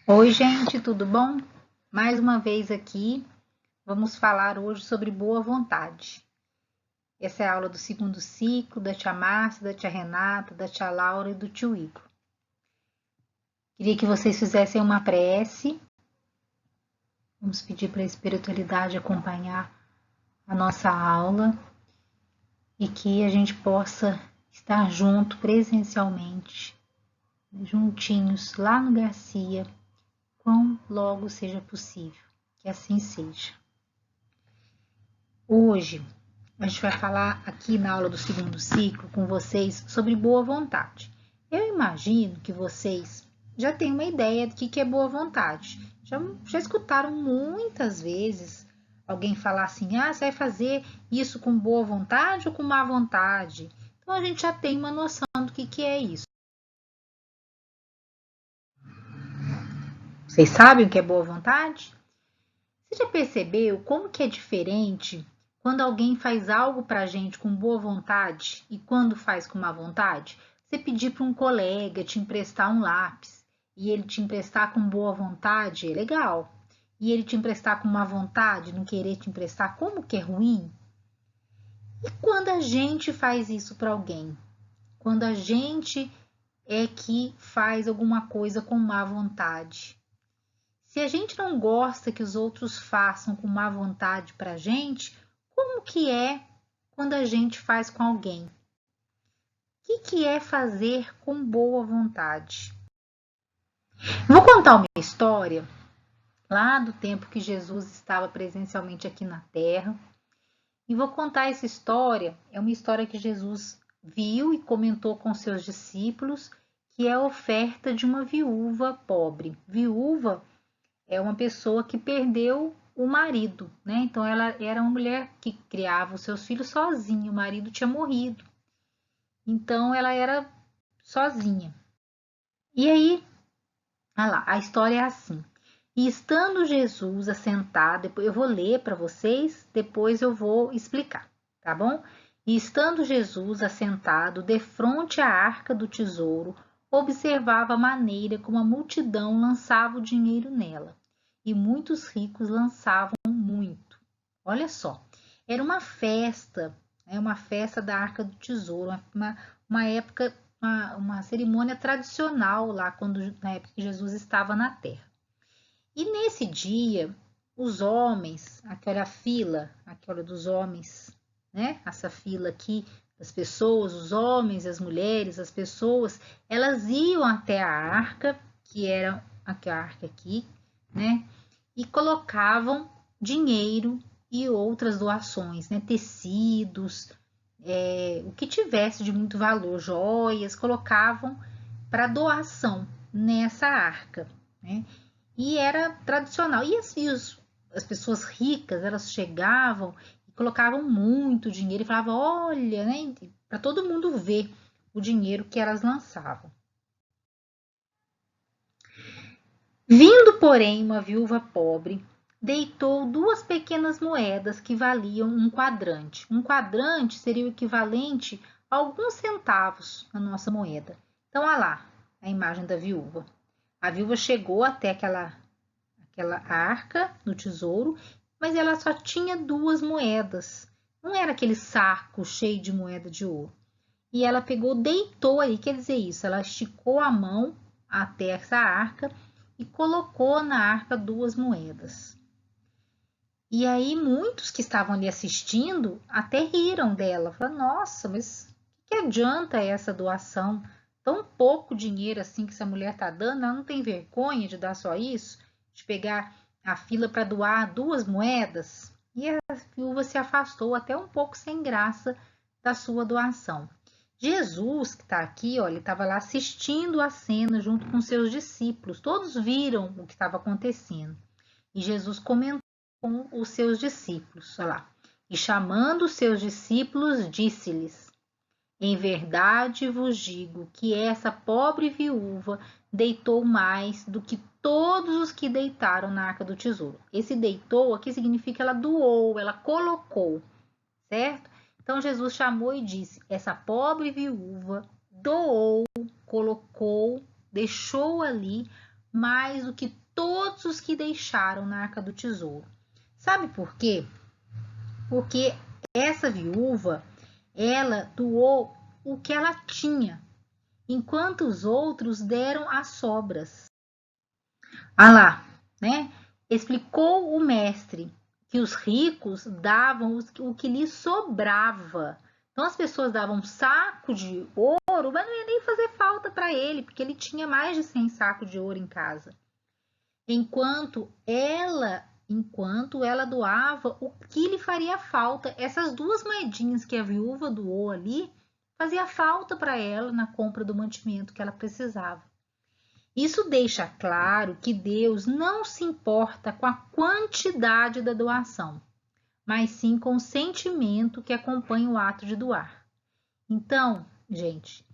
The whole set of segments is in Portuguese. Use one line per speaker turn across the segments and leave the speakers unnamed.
Oi, gente, tudo bom? Mais uma vez aqui, vamos falar hoje sobre boa vontade. Essa é a aula do segundo ciclo da tia Márcia, da tia Renata, da tia Laura e do tio Igor. Queria que vocês fizessem uma prece. Vamos pedir para a espiritualidade acompanhar a nossa aula e que a gente possa estar junto presencialmente, juntinhos lá no Garcia, quão logo seja possível. Que assim seja. Hoje a gente vai falar aqui na aula do segundo ciclo com vocês sobre boa vontade. Eu imagino que vocês já têm uma ideia do que é boa vontade. Já escutaram muitas vezes alguém falar assim: ah, você vai fazer isso com boa vontade ou com má vontade? Então a gente já tem uma noção do que é isso. Vocês sabem o que é boa vontade? Você já percebeu como que é diferente quando alguém faz algo pra gente com boa vontade e quando faz com má vontade? Você pedir para um colega te emprestar um lápis e ele te emprestar com boa vontade, é legal. E ele te emprestar com má vontade, não querer te emprestar, como que é ruim? E quando a gente faz isso para alguém? Quando a gente é que faz alguma coisa com má vontade? Se a gente não gosta que os outros façam com má vontade para a gente, como que é quando a gente faz com alguém? O que é fazer com boa vontade? Vou contar uma história lá do tempo que Jesus estava presencialmente aqui na Terra. E vou contar essa história, é uma história que Jesus viu e comentou com seus discípulos, que é a oferta de uma viúva pobre. Viúva é uma pessoa que perdeu o marido, né? Então ela era uma mulher que criava os seus filhos sozinha, o marido tinha morrido. Então ela era sozinha. E aí, olha lá, a história é assim. E estando Jesus assentado, eu vou ler para vocês, depois eu vou explicar, tá bom? E estando Jesus assentado defronte à arca do tesouro, observava a maneira como a multidão lançava o dinheiro nela. E muitos ricos lançavam muito. Olha só, era uma festa, uma festa da Arca do Tesouro, uma época, uma cerimônia tradicional lá, na época que Jesus estava na Terra. E nesse dia, os homens, aquela fila, aquela dos homens, né? Essa fila aqui das pessoas, os homens, as mulheres, as pessoas, elas iam até a arca, que era a arca aqui, né? E colocavam dinheiro e outras doações, né? Tecidos, o que tivesse de muito valor, joias, colocavam para doação nessa arca, né? E era tradicional. As pessoas ricas, elas chegavam e colocavam muito dinheiro e falavam, olha, né? Para todo mundo ver o dinheiro que elas lançavam. Vindo, porém, uma viúva pobre, deitou 2 pequenas moedas que valiam um quadrante. Um quadrante seria o equivalente a alguns centavos na nossa moeda. Então, olha lá a imagem da viúva. A viúva chegou até aquela arca no tesouro, mas ela só tinha 2 moedas. Não era aquele saco cheio de moeda de ouro. E ela pegou, deitou aí, quer dizer isso, ela esticou a mão até essa arca e colocou na arca 2 moedas. E aí muitos que estavam ali assistindo até riram dela, falaram, nossa, mas que adianta essa doação? Tão pouco dinheiro assim que essa mulher está dando, ela não tem vergonha de dar só isso? De pegar a fila para doar 2 moedas? E a viúva se afastou até um pouco sem graça da sua doação. Jesus, que está aqui, olha, ele estava lá assistindo a cena junto com seus discípulos. Todos viram o que estava acontecendo. E Jesus comentou com os seus discípulos, olha lá. E chamando os seus discípulos, disse-lhes: em verdade vos digo que essa pobre viúva deitou mais do que todos os que deitaram na arca do tesouro. Esse deitou aqui significa ela doou, ela colocou, certo? Então Jesus chamou e disse: essa pobre viúva doou, colocou, deixou ali mais do que todos os que deixaram na Arca do Tesouro. Sabe por quê? Porque essa viúva, ela doou o que ela tinha, enquanto os outros deram as sobras. Ah lá, né? Explicou o mestre que os ricos davam o que lhes sobrava. Então as pessoas davam um saco de ouro, mas não ia nem fazer falta para ele, porque ele tinha mais de 100 sacos de ouro em casa. Enquanto ela doava o que lhe faria falta. Essas 2 moedinhas que a viúva doou ali, fazia falta para ela na compra do mantimento que ela precisava. Isso deixa claro que Deus não se importa com a quantidade da doação, mas sim com o sentimento que acompanha o ato de doar. Então, gente,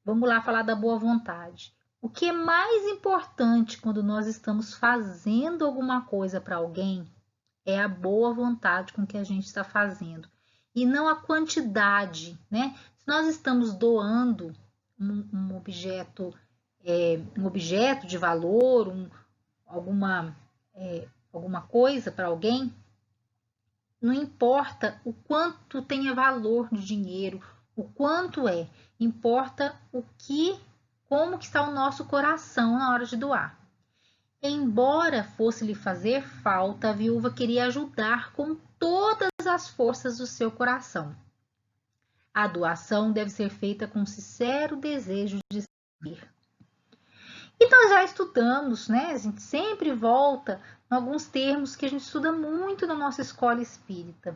vamos lá falar da boa vontade. O que é mais importante quando nós estamos fazendo alguma coisa para alguém é a boa vontade com que a gente está fazendo e não a quantidade, né? Se nós estamos doando um objeto de valor, alguma coisa para alguém, não importa o quanto tenha valor de dinheiro, o quanto importa como que está o nosso coração na hora de doar. Embora fosse lhe fazer falta, a viúva queria ajudar com todas as forças do seu coração. A doação deve ser feita com sincero desejo de servir. E nós já estudamos, né? A gente sempre volta em alguns termos que a gente estuda muito na nossa escola espírita.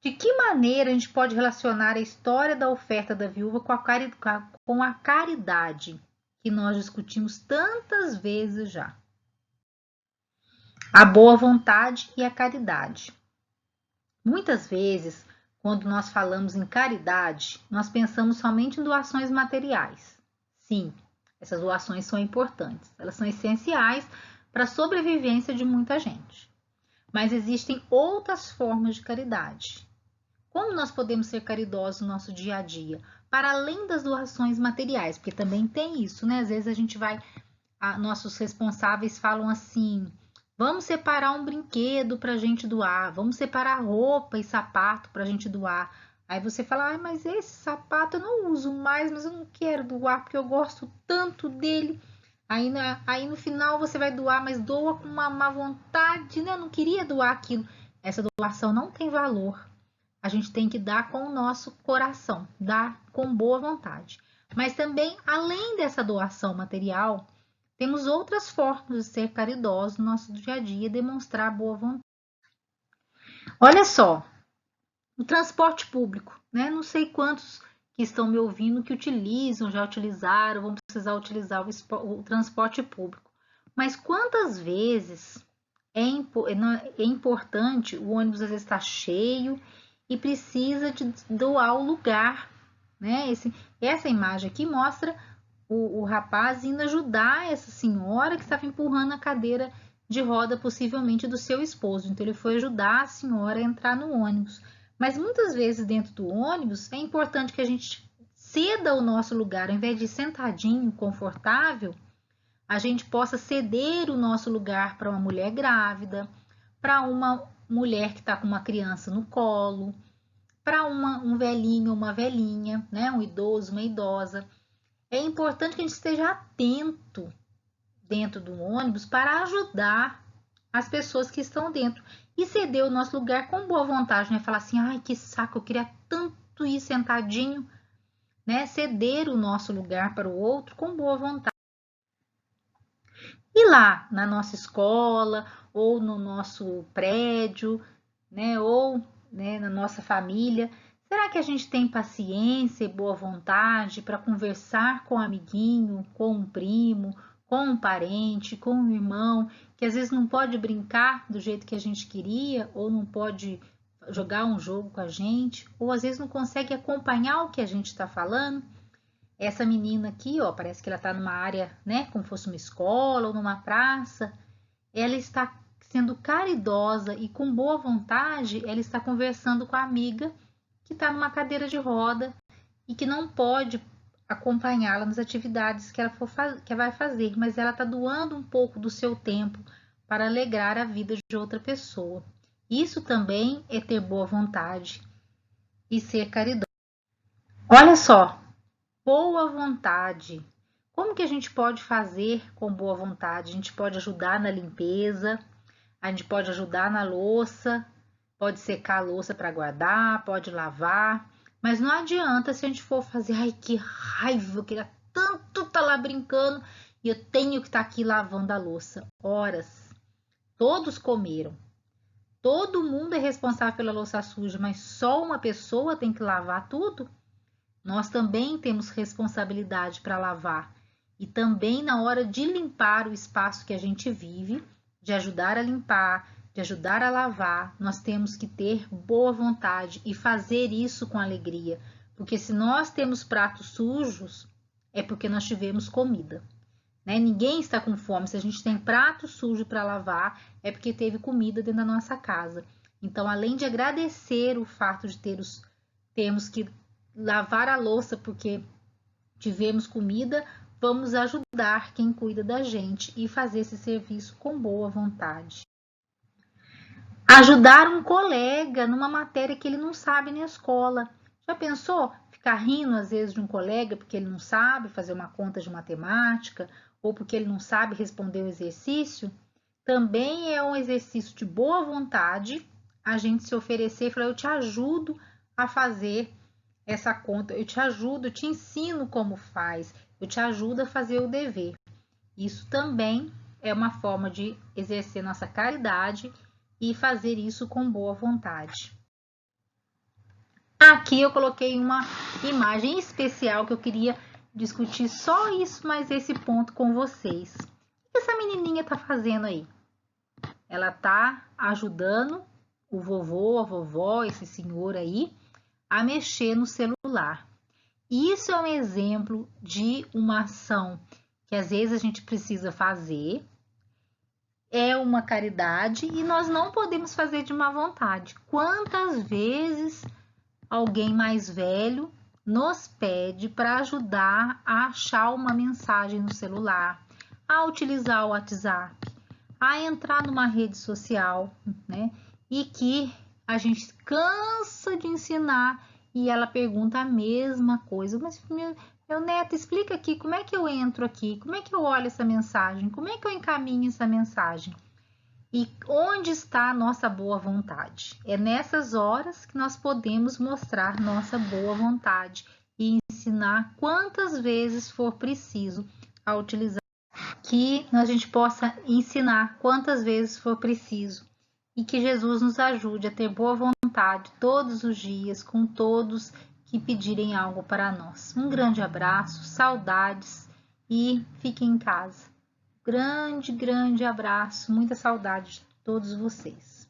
De que maneira a gente pode relacionar a história da oferta da viúva com a caridade, que nós discutimos tantas vezes já? A boa vontade e a caridade. Muitas vezes, quando nós falamos em caridade, nós pensamos somente em doações materiais. Sim, essas doações são importantes, elas são essenciais para a sobrevivência de muita gente. Mas existem outras formas de caridade. Como nós podemos ser caridosos no nosso dia a dia? Para além das doações materiais, porque também tem isso, né? Às vezes a gente nossos responsáveis falam assim: vamos separar um brinquedo para a gente doar, vamos separar roupa e sapato para a gente doar. Aí você fala, mas esse sapato eu não uso mais, mas eu não quero doar porque eu gosto tanto dele. Aí no final você vai doar, mas doa com uma má vontade, né? Eu não queria doar aquilo. Essa doação não tem valor. A gente tem que dar com o nosso coração, dar com boa vontade. Mas também, além dessa doação material, temos outras formas de ser caridosos no nosso dia a dia e demonstrar boa vontade. Olha só, o transporte público, né? Não sei quantos que estão me ouvindo que utilizam, já utilizaram, vão precisar utilizar o transporte público. Mas quantas vezes é importante, o ônibus às vezes está cheio e precisa de doar o lugar, né? Essa imagem aqui mostra o rapaz indo ajudar essa senhora que estava empurrando a cadeira de roda, possivelmente do seu esposo. Então, ele foi ajudar a senhora a entrar no ônibus. Mas muitas vezes dentro do ônibus é importante que a gente ceda o nosso lugar, ao invés de sentadinho, confortável, a gente possa ceder o nosso lugar para uma mulher grávida, para uma mulher que está com uma criança no colo, para um velhinho ou uma velhinha, né? Um idoso, uma idosa. É importante que a gente esteja atento dentro do ônibus para ajudar as pessoas que estão dentro e ceder o nosso lugar com boa vontade, né? Falar assim, ai, que saco, eu queria tanto ir sentadinho, né? Ceder o nosso lugar para o outro com boa vontade. E lá na nossa escola ou no nosso prédio, né? Ou na nossa família, será que a gente tem paciência e boa vontade para conversar com um amiguinho, com um primo, com um parente, com um irmão, que às vezes não pode brincar do jeito que a gente queria, ou não pode jogar um jogo com a gente, ou às vezes não consegue acompanhar o que a gente está falando? Essa menina aqui, ó, parece que ela está numa área, né, como fosse uma escola ou numa praça. Ela está sendo caridosa e com boa vontade, ela está conversando com a amiga que está numa cadeira de roda e que não pode acompanhá-la nas atividades que que vai fazer, mas ela está doando um pouco do seu tempo para alegrar a vida de outra pessoa. Isso também é ter boa vontade e ser caridoso. Olha só, boa vontade. Como que a gente pode fazer com boa vontade? A gente pode ajudar na limpeza, a gente pode ajudar na louça, pode secar a louça para guardar, pode lavar, mas não adianta se a gente for fazer, ai que raiva, eu queria tanto estar lá brincando e eu tenho que estar aqui lavando a louça. Horas. Todos comeram. Todo mundo é responsável pela louça suja, mas só uma pessoa tem que lavar tudo? Nós também temos responsabilidade para lavar e também na hora de limpar o espaço que a gente vive, de ajudar a limpar, de ajudar a lavar, nós temos que ter boa vontade e fazer isso com alegria, porque se nós temos pratos sujos, é porque nós tivemos comida. Né? Ninguém está com fome. Se a gente tem prato sujo para lavar, é porque teve comida dentro da nossa casa. Então, além de agradecer o fato de termos que lavar a louça porque tivemos comida, vamos ajudar quem cuida da gente e fazer esse serviço com boa vontade. Ajudar um colega numa matéria que ele não sabe na escola. Já pensou ficar rindo às vezes de um colega porque ele não sabe fazer uma conta de matemática ou porque ele não sabe responder o exercício? Também é um exercício de boa vontade a gente se oferecer e falar: eu te ajudo a fazer essa conta, eu te ajudo, eu te ensino como faz, eu te ajudo a fazer o dever. Isso também é uma forma de exercer nossa caridade e fazer isso com boa vontade. Aqui eu coloquei uma imagem especial que eu queria discutir só isso, mas esse ponto com vocês. O que essa menininha está fazendo aí? Ela está ajudando o vovô, a vovó, esse senhor aí, a mexer no celular. Isso é um exemplo de uma ação que às vezes a gente precisa fazer, é uma caridade e nós não podemos fazer de má vontade. Quantas vezes alguém mais velho nos pede para ajudar a achar uma mensagem no celular, a utilizar o WhatsApp, a entrar numa rede social, né? E que a gente cansa de ensinar e ela pergunta a mesma coisa. Mas meu neto, explica aqui, como é que eu entro aqui? Como é que eu olho essa mensagem? Como é que eu encaminho essa mensagem? E onde está a nossa boa vontade? É nessas horas que nós podemos mostrar nossa boa vontade e ensinar quantas vezes for preciso a utilizar, que a gente possa ensinar quantas vezes for preciso e que Jesus nos ajude a ter boa vontade todos os dias com todos que pedirem algo para nós. Um grande abraço, saudades e fiquem em casa. Grande, grande abraço, muita saudade de todos vocês.